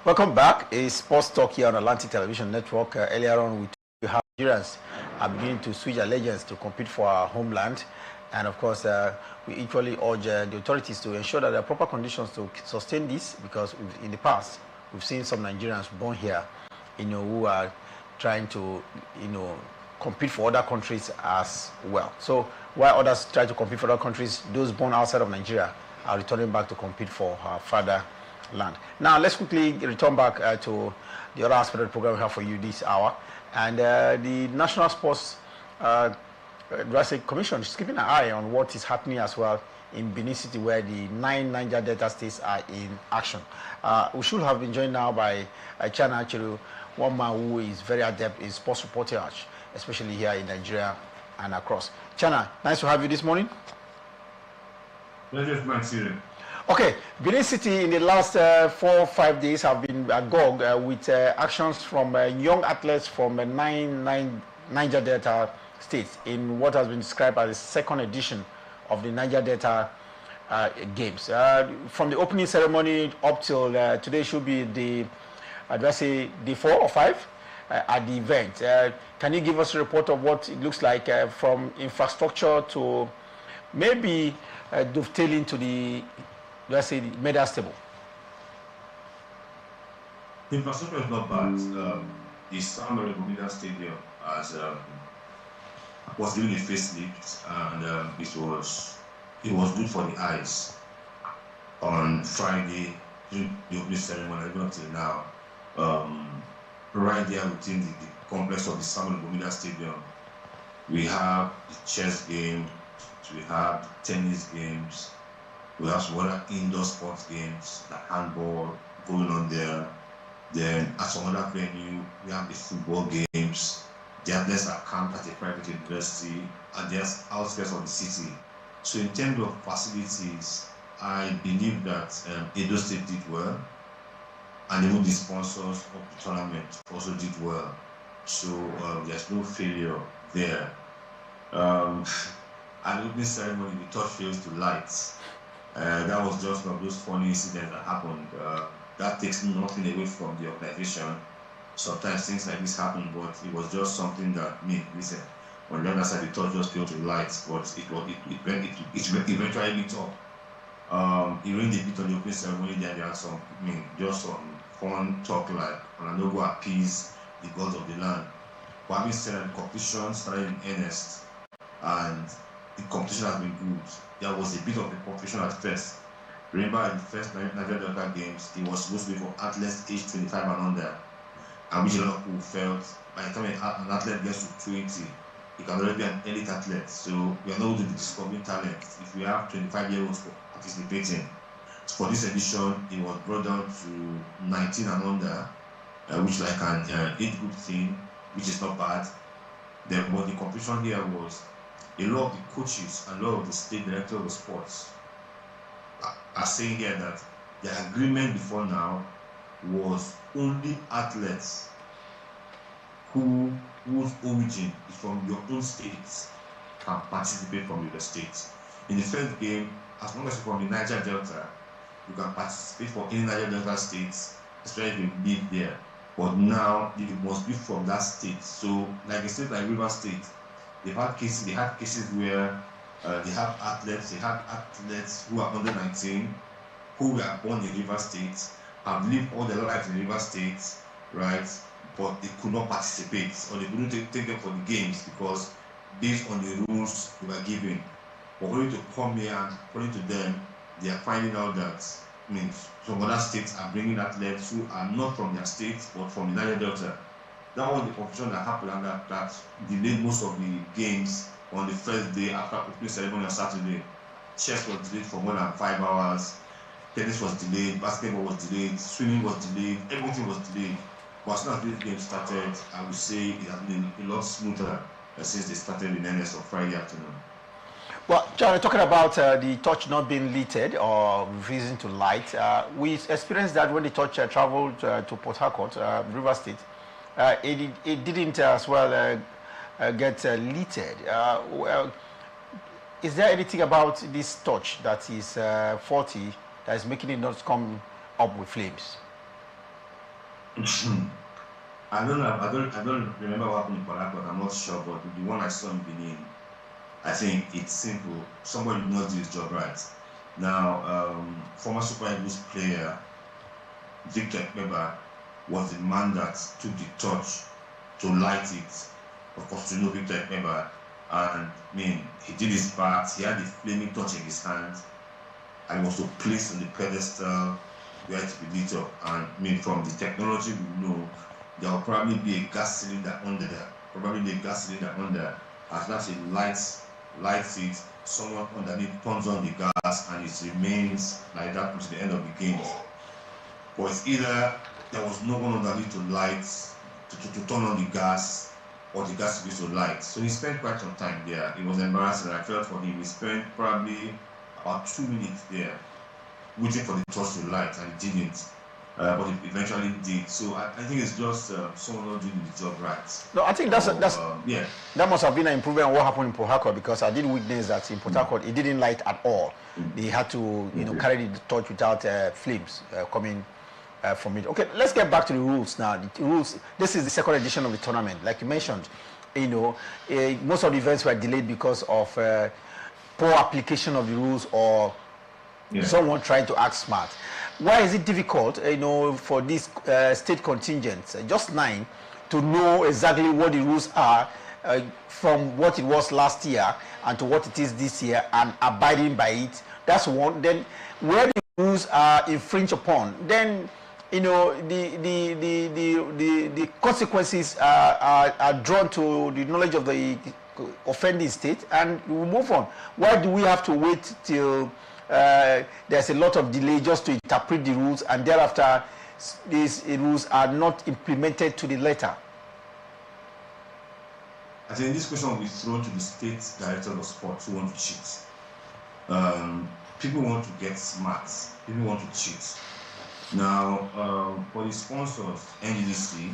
Welcome back. A sports talk here on Atlantic Television Network. Earlier on, we have Nigerians are beginning to switch allegiance to compete for our homeland. And of course, we equally urge the authorities to ensure that there are proper conditions to sustain this, because in the past, we've seen some Nigerians born here, who are trying to, compete for other countries as well. So while others try to compete for other countries, those born outside of Nigeria are returning back to compete for our fatherland. Now, let's quickly return back to the other aspect of the program we have for you this hour. And the National Sports Commission is keeping an eye on what is happening as well in Benin City, where the 9 Niger Delta states are in action. We should have been joined now by Chana Achiru, one man who is very adept in sports reportage, especially here in Nigeria and across. Chana, nice to have you this morning. Pleasure, my student. Okay, Benin City in the last 4 or 5 days have been agog with actions from young athletes from 9 Niger Delta states in what has been described as the second edition of the Niger Delta Games. From the opening ceremony up till today should be the, day 4 or 5 at the event. Can you give us a report of what it looks like from infrastructure to maybe dovetailing to the, the medal table? The infrastructure is not bad. The Samuel Gomida Stadium was doing a facelift, and it was good for the eyes. On Friday, during the opening ceremony, even until now, right there within the complex of the Samuel Gomida Stadium, we have the chess game, we have tennis games, we have some other indoor sports games, like handball going on there. Then at some other venue, we have the football games. The athletes are camped at a private university at the outskirts of the city. So in terms of facilities, I believe that Edo State did well, and even the sponsors of the tournament also did well. So there's no failure there. At the opening ceremony, the torch fails to light. That was just one of those funny incidents that happened. That takes nothing away from the organization. Sometimes things like this happen, but it was just something that, listen, on the other side, the torch just failed to light, but it eventually lit up. It rained a bit on the opening ceremony. There are some, just some fun talk like, I know go appease the gods of the land. But having said that, the competition started in earnest, and the competition has been good. There was a bit of a competition at first. Remember, in the first Niger Delta Games, it was supposed to be for athletes aged 25 and under, and which a lot of people felt by the time an athlete gets to 20, he can already be an elite athlete. So we are not going to be discovering talent if we have 25-year-olds participating. So for this edition, it was brought down to 19 and under, which is like an age-group thing, which is not bad. But the competition here was a lot of the coaches and a lot of the state directors of the sports are saying here that the agreement before now was only athletes whose origin is from your own states can participate from your state. In the first game, as long as you're from the Niger Delta, you can participate for any Niger Delta states, especially if you live there. But now it must be from that state. So, like a state like River State, they had cases where they had athletes who are under 19, who were born in River State, have lived all their lives in River State, right? But they could not participate, or they couldn't take them for the games because based on the rules they were given. But according to come here and according to them, they are finding out that some other states are bringing athletes who are not from their states but from the Niger Delta. That was the competition that happened, and that delayed most of the games on the first day after opening ceremony on Saturday. Chess was delayed for more than 5 hours. Tennis was delayed, basketball was delayed, swimming was delayed, everything was delayed. But as soon as this game started, I would say it has been a lot smoother since they started in earnest on Friday afternoon. Well, John, talking about the torch not being lighted or refusing to light, we experienced that when the torch traveled to Port Harcourt, River State. It didn't as well get lighted. Is there anything about this torch that is faulty, that is making it not come up with flames? I don't remember what happened in Port. I'm not sure, but the one I saw in Benin, I think it's simple. Somebody did not do his job right. Now, former Super Eagles player Victor Ekpeba was the man that took the torch to light it. Of course, you know Victor Ekpeba, and I mean, he did his part. He had the flaming torch in his hand, and was to place on the pedestal where it be lit up. And I mean, from the technology we know, there will probably be a gas cylinder under there. As that it lights it, someone underneath turns on the gas, and it remains like that until the end of the game. But it's either there was no one underneath to light, to turn on the gas, or the gas to be to light. So he spent quite some time there. It was embarrassing. I felt for him. He spent probably about 2 minutes there, waiting for the torch to light, and he didn't. But it eventually did. So I think it's just someone not doing the job right. No, I think yeah. That must have been an improvement on what happened in Port Harcourt, because I did witness that in Port Harcourt it didn't light at all. They had to, carry the torch without flames coming from it. Okay, let's get back to the rules now. The rules. This is the second edition of the tournament, like you mentioned. Most of the events were delayed because of poor application of the rules, or someone trying to act smart. Why is it difficult, for these state contingents, just 9, to know exactly what the rules are from what it was last year and to what it is this year, and abiding by it? That's one. Then, where the rules are infringed upon, then the consequences are drawn to the knowledge of the offending state, and we move on. Why do we have to wait till there's a lot of delay just to interpret the rules, and thereafter these rules are not implemented to the letter? I think this question will be thrown to the state director of sports who want to cheat. People want to get smart. People want to cheat. Now, for the sponsors, NGDC,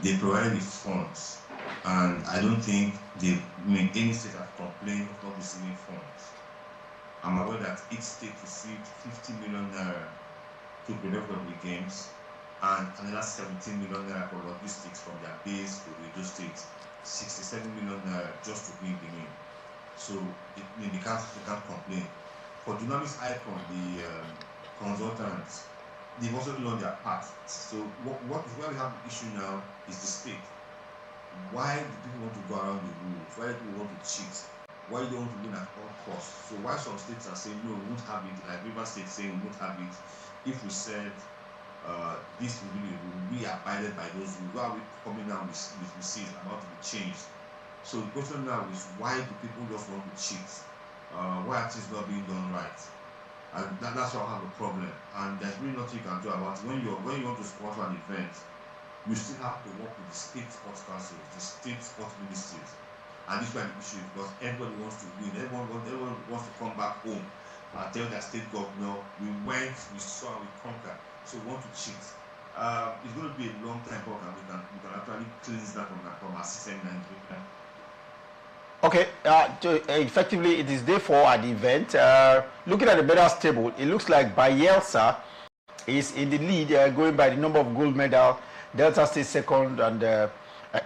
they provided the funds, and I don't think any state have complained of not receiving funds. I'm aware that each state received 50 million naira to prepare for the games, and another 17 million naira for logistics from their base to Edo State, 67 million naira just to win the game. So they can't complain. For Dynamics Icon, the consultants, they've also done their part. So where we have the issue now is the state. Why do people want to go around the rules? Why do people want to cheat? Why you don't want to win at all costs? So why some states are saying no, we won't have it, like Rivers State saying we won't have it. If we said this will be abided by those rules, why are we coming down with receipts about to be changed? So the question now is, why do people just want to cheat? Why are things not being done right? And that's why I have a problem. And there's really nothing you can do about it. When you want to sponsor an event, you still have to work with the state sports councils, the state sports ministries. And this is why the issue is, because everybody wants to win. Everyone wants to come back home and tell their state governor, we went, we saw, we conquered. So we want to cheat. It's going to be a long time, but we can actually cleanse that from our system in Nigeria. Okay, effectively it is day 4 at the event. Looking at the medals table, it looks like Bayelsa is in the lead, going by the number of gold medal. Delta State second, and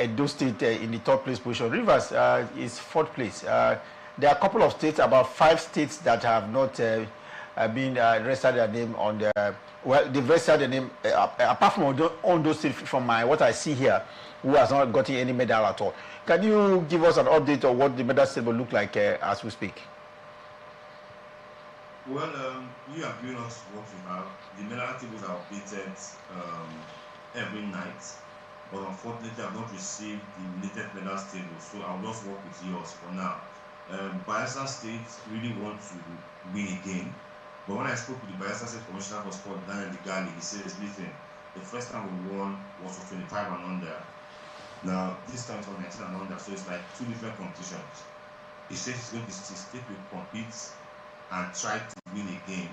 Edo State in the 3rd place position. Rivers is 4th place. There are a couple of states, about 5 states, that have not been registered their name on the. Well, they've registered the name apart from Ondo State, from what I see here, who has not gotten any medal at all. Can you give us an update on what the medal table look like as we speak? Well, you have given us what we have. The medal tables are updated every night. But unfortunately, I have not received the latest medal table, so I'll just work with yours for now. Bayelsa State really want to win again, but when I spoke with the Bayelsa State Commissioner for Sport, Daniel Digali, he says, listen, the first time we won was for 25 and under. Now, this time it's for 19 and under, so it's like 2 different competitions. He says the state will compete and try to win again,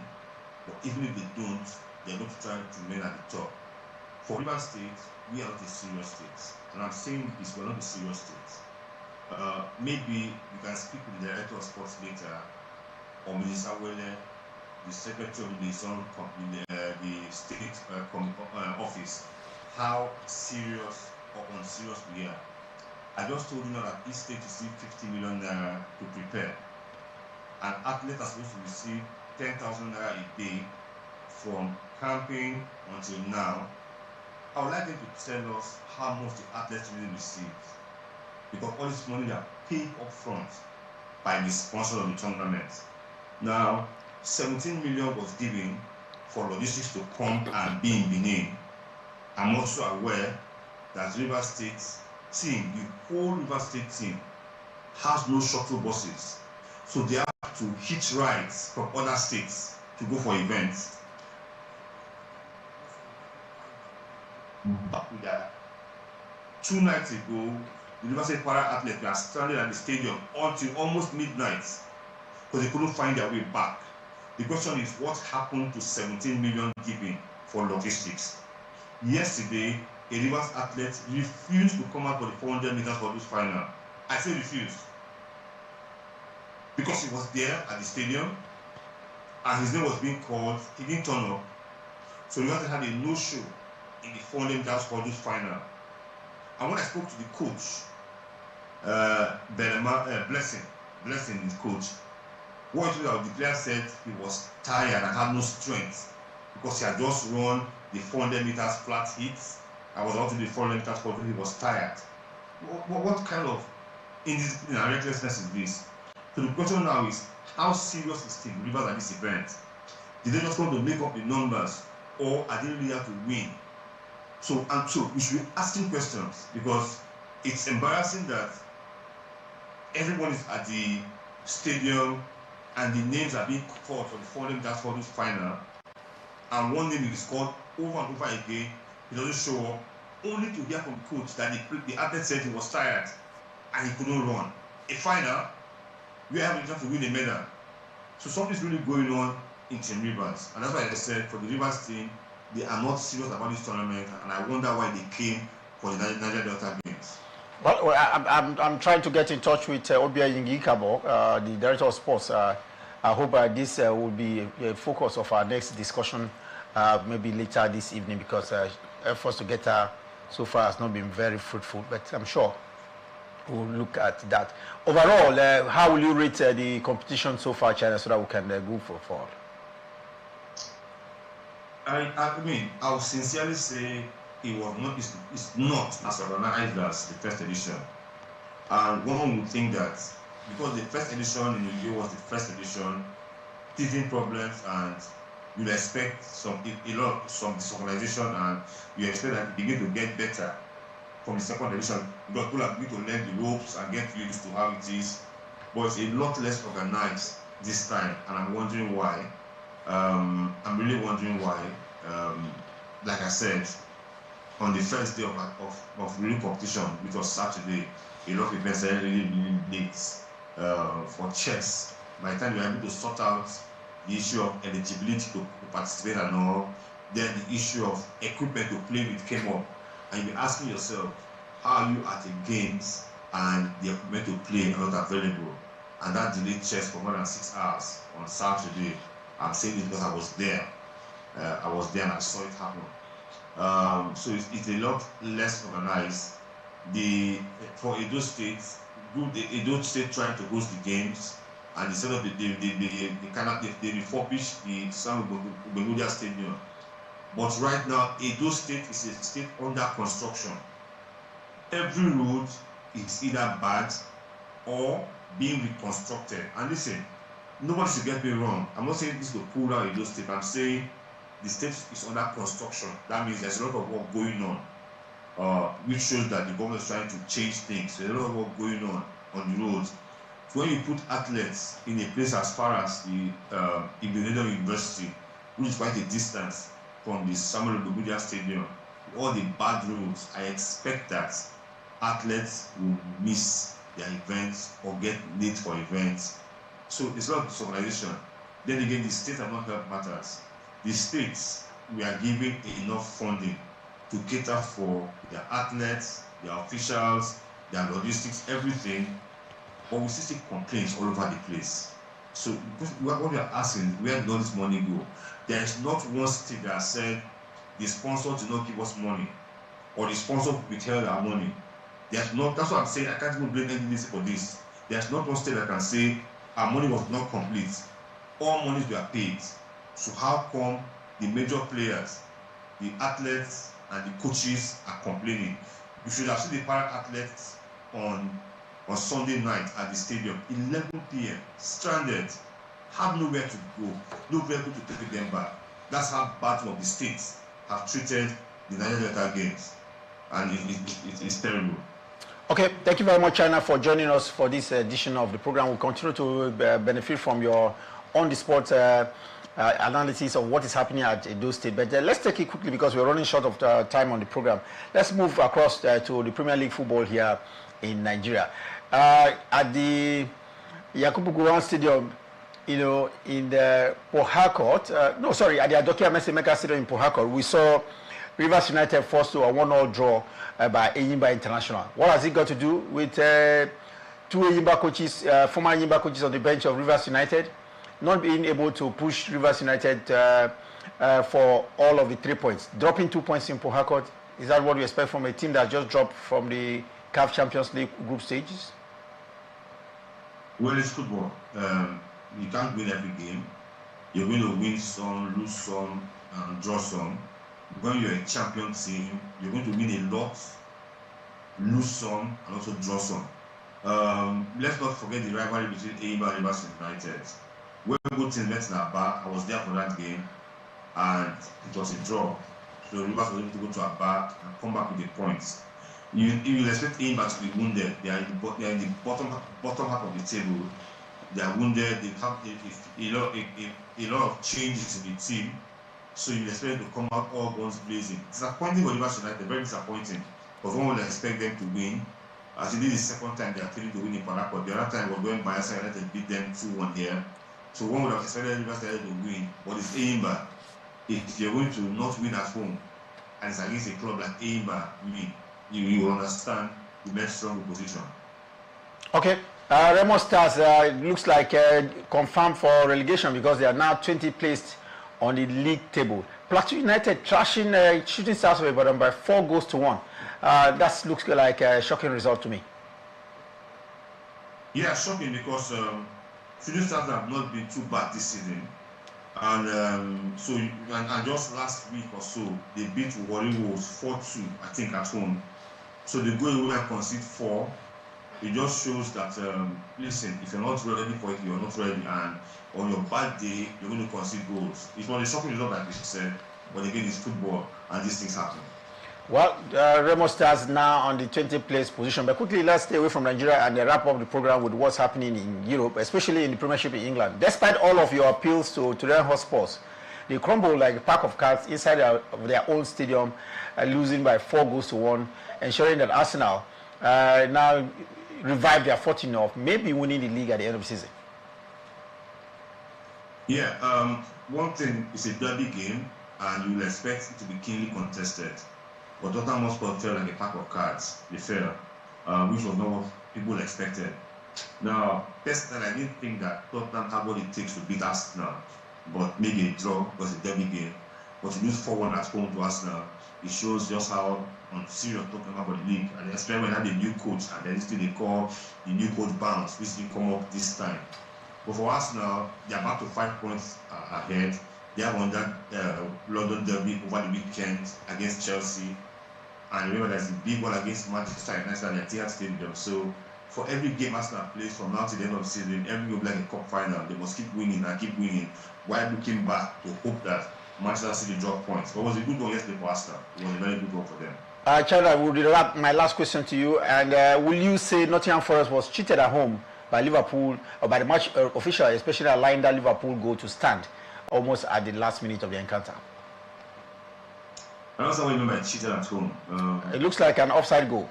but even if they don't, they're going to try to remain at the top. For Rivers State, we are not a serious state, and I'm saying this, we're not a serious state. Maybe you can speak with the director of sports later, or Minister Wele, the secretary of the state office, how serious or unserious we are. I just told you now that each state received 50 million naira to prepare. An athlete is supposed to receive 10,000 naira a day from camping until now. I would like them to tell us how much the athletes really received, because all this money they are paid up front by the sponsor of the tournament. Now, 17 million was given for logistics to come and be in Benin. I'm also aware that River State team, the whole River State team, has no shuttle buses. So they have to hitch rides from other states to go for events. 2 nights ago, the River State para athletes were stranded at the stadium until almost midnight because they couldn't find their way back. The question is, what happened to 17 million given for logistics? Yesterday, a Rivers athlete refused to come out for the 400 meters for this final. I say refused, because he was there at the stadium and his name was being called. He didn't turn up, so Rivers had a no-show in the 400 meters for this final. And when I spoke to the coach, Blessing, his coach, what the player said, he was tired and had no strength because he had just run the 400 meters flat hits. I was out to the 400 meters for he was tired. What kind of indiscipline and recklessness is this? So the question now is, how serious is Team Rivers at this event? Did they just want to make up the numbers, or are they really have to win? So we should be asking questions, because it's embarrassing that everyone is at the stadium and the names are being called for the 400 meters for this final, and one name is called over and over again. He doesn't show up, only to hear from the coach that the athlete said he was tired and he couldn't run. A final, we have a chance to win a medal. So something's really going on in Team Rivers, and that's why I said for the Rivers team, they are not serious about this tournament, and I wonder why they came for the Niger Delta Games. Well, I'm trying to get in touch with Obia Yingikabo, the director of sports. I hope this will be a focus of our next discussion, maybe later this evening, because efforts to get her so far has not been very fruitful, but I'm sure we'll look at that. Overall, how will you rate the competition so far, China, so that we can go forward? I mean, I would sincerely say it's not as organized as the first edition. And one would think that because the first edition in the year was the first edition, teething problems, and you'd expect some disorganization, and you expect that it begin to get better from the second edition, because people are going to learn the ropes and get used to how it is. But it's a lot less organized this time, and I'm wondering why. I'm really wondering why. Like I said, on the first day of real competition, which was Saturday, a lot of events are really late for chess. By the time you are able to sort out the issue of eligibility to participate and all, then the issue of equipment to play with came up. And you're asking yourself, how are you at the games and the equipment to play are not available? And that delayed chess for more than 6 hours on Saturday. I'm saying it because I was there. I was there and I saw it happen. So it's a lot less organized. For Edo State trying to host the games, and instead of they refurbished the Sam Ubemudia Stadium. But right now, Edo State is a state under construction. Every road is either bad or being reconstructed. And listen, nobody should get me wrong. I'm not saying this to pull out Edo State. I'm saying the state is under construction. That means there's a lot of work going on, which shows that the government is trying to change things. There's a lot of work going on the roads. So when you put athletes in a place as far as the Indonesian University, which is quite a distance from the Samuel Odubudia Stadium, all the bad roads, I expect that athletes will miss their events or get late for events. So it's not disorganization. Then again, the states are not help matters. The states, we are giving enough funding to cater for their athletes, their officials, their logistics, everything, but we still see complaints all over the place. So what we are asking, where did all this money go? There is not one state that said the sponsor did not give us money. or the sponsor withheld our money. There's not, that's what I'm saying. I can't even blame anything for this. There's not one state that can say our money was not complete. All monies were paid. So how come the major players, the athletes and the coaches are complaining? You should have seen the para athletes on Sunday night at the stadium, 11 p.m., stranded, have nowhere to go, nowhere to take them back. That's how bad some of the states have treated the Niger Delta Games, and it's terrible. Okay, thank you very much, China, for joining us for this edition of the program. We'll continue to benefit from your on-the-spot analysis of what is happening at Edo State. But let's take it quickly because we're running short of time on the program. Let's move across to the Premier League football here in Nigeria. At the Yakubu Gowon Stadium, you know, in the Port Harcourt, at the Adokia Mesemeka Stadium in Port Harcourt, we saw Rivers United forced to a 1-1 draw by Enyimba International. What has it got to do with two Enyimba coaches, former Enyimba coaches on the bench of Rivers United, not being able to push Rivers United for all of the 3 points? Dropping 2 points in Port Harcourt, is that what we expect from a team that just dropped from the CAF Champions League group stages? Well, it's football. You can't win every game. You're going to win some, lose some, and draw some. When you're a champion team, you're going to win a lot, lose some, and also draw some. Let's not forget the rivalry between Enyimba and Rivers United. When both teams met in Aba, I was there for that game, and it was a draw. So Rivers was able to go to Aba and come back with the points. You expect Enyimba to be wounded. They are in the bottom half of the table. They are wounded. They have a lot of changes in the team. So you expect them to come out all guns blazing. Disappointing for Rivers United, very disappointing. Because one would expect them to win. As it is the second time they are failing to win in Port Harcourt. The other time was when Bayelsa United beat them 2-1 here. So one would have expected Rivers United to win. But it's Enyimba. If you're going to not win at home, and it's against a club like Enyimba, you will understand the most strong position. Okay. Remo Stars looks like confirmed for relegation because they are now 20th placed on the league table. Plateau United trashing Shooting Stars of Ibadan by 4-1. That looks like a shocking result to me. Yeah, shocking because Shooting Stars have not been too bad this season. And just last week or so, they beat Warri Wolves 4-2, I think, at home. So they go away and concede 4. It just shows that, listen, if you're not ready for it, you're not ready. And on your bad day, you're going to concede goals. It's not a shocking result, like we said, but again, it's football, and these things happen. Well, Remo Stars now on the 20th place position. But quickly, let's stay away from Nigeria and wrap up the program with what's happening in Europe, especially in the Premiership in England. Despite all of your appeals to their Hotspurs, they crumble like a pack of cards inside of their own stadium, losing by 4-1, ensuring that Arsenal now revive their fortune of maybe winning the league at the end of the season. Yeah, one thing is a derby game, and you will expect it to be keenly contested. But Tottenham Hotspur felt like a pack of cards. They fell, which was not what people expected. Now, personally, I didn't think that Tottenham had what it takes to beat Arsenal, but maybe a draw was a derby game. But to lose 4-1 at home to Arsenal, it shows just how on serious talking about the league. And especially when they had a new coach, and then this thing they call the new coach bounce, which didn't come up this time. But for Arsenal, they're about to 5 points ahead. They have won that London derby over the weekend against Chelsea. And remember, there's a big one against Manchester United at the Etihad Stadium. So for every game Arsenal plays from now to the end of the season, every game will be like a cup final. They must keep winning and keep winning while looking back to hope that Manchester City drop points. But it was a good one yesterday for Arsenal. It was a very good one for them. China, will be my last question to you. And will you say Nottingham Forest was cheated at home by Liverpool, or by the match official, especially allowing that Liverpool goal to stand almost at the last minute of the encounter? I don't know what you mean by cheated at home. It looks like an offside goal.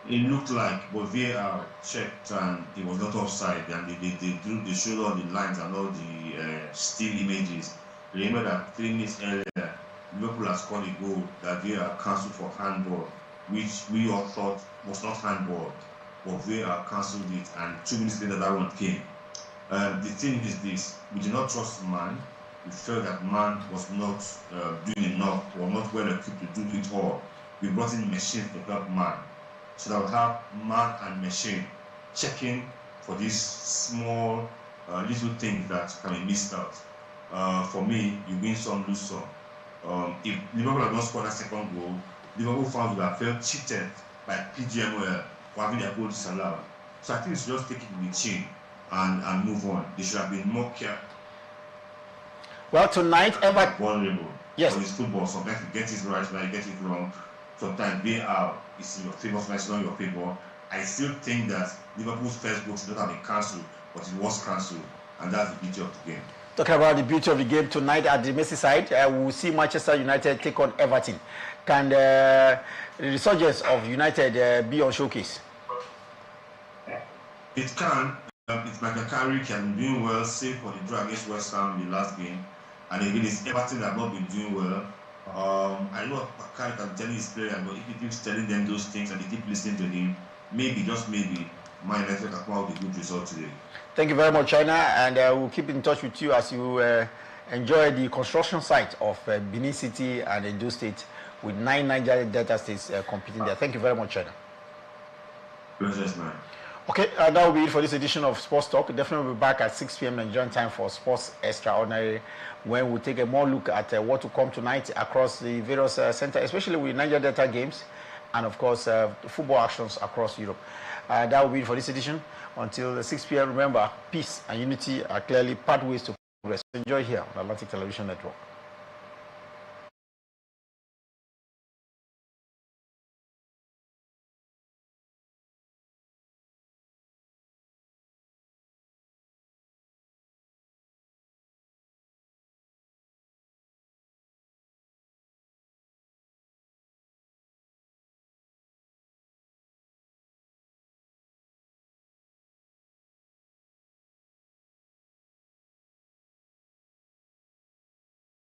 It looked like, but VAR checked and it was not offside. And they showed all the lines and all the still images. Remember that 3 minutes earlier, Liverpool has scored a goal that VAR cancelled for handball, which we all thought was not handball. But VAR cancelled it, and 2 minutes later that one came. The thing is this: we did not trust Man. We felt that Man was not doing enough, or not well equipped to do it all. we brought in machines to help man. So that we have man and machine checking for these small little things that can be missed out. For me, you win some, lose some. If Liverpool had not scored that second goal, Liverpool fans would have felt cheated by PGMOL for having their goal disallowed. So I think it's just take it with the chin and move on. They should have been more careful. Well, tonight, vulnerable. Yes. But it's football. Sometimes you get it right, now you get it wrong. Sometimes VAR is in your favor, sometimes it's not in your favor. I still think that Liverpool's first goal should not have been cancelled, but it was cancelled, and that's the beauty of the game. Talking about the beauty of the game tonight at the Merseyside, we will see Manchester United take on Everton. Can the resurgence of United be on showcase? It can. It's Michael Carrick has been doing well, save for the draw against West Ham in the last game. And again, it's Everton that have not been doing well. I know Carrick can tell his players, but if he keeps telling them those things and they keep listening to him, maybe, just maybe, Man United can come out with a good result today. Thank you very much, China, and we'll keep in touch with you as you enjoy the construction site of Benin City and Edo State with 9 Niger Delta states competing there. Thank you very much, China. Pleasure, man. Okay, that will be it for this edition of Sports Talk. Definitely we'll be back at 6 p.m. Nigerian time for Sports Extraordinary, when we'll take a more look at what to come tonight across the various centers, especially with Niger Delta games, and of course football actions across Europe. That will be it for this edition. Until 6 p.m., remember, peace and unity are clearly pathways to progress. Enjoy here on Atlantic Television Network.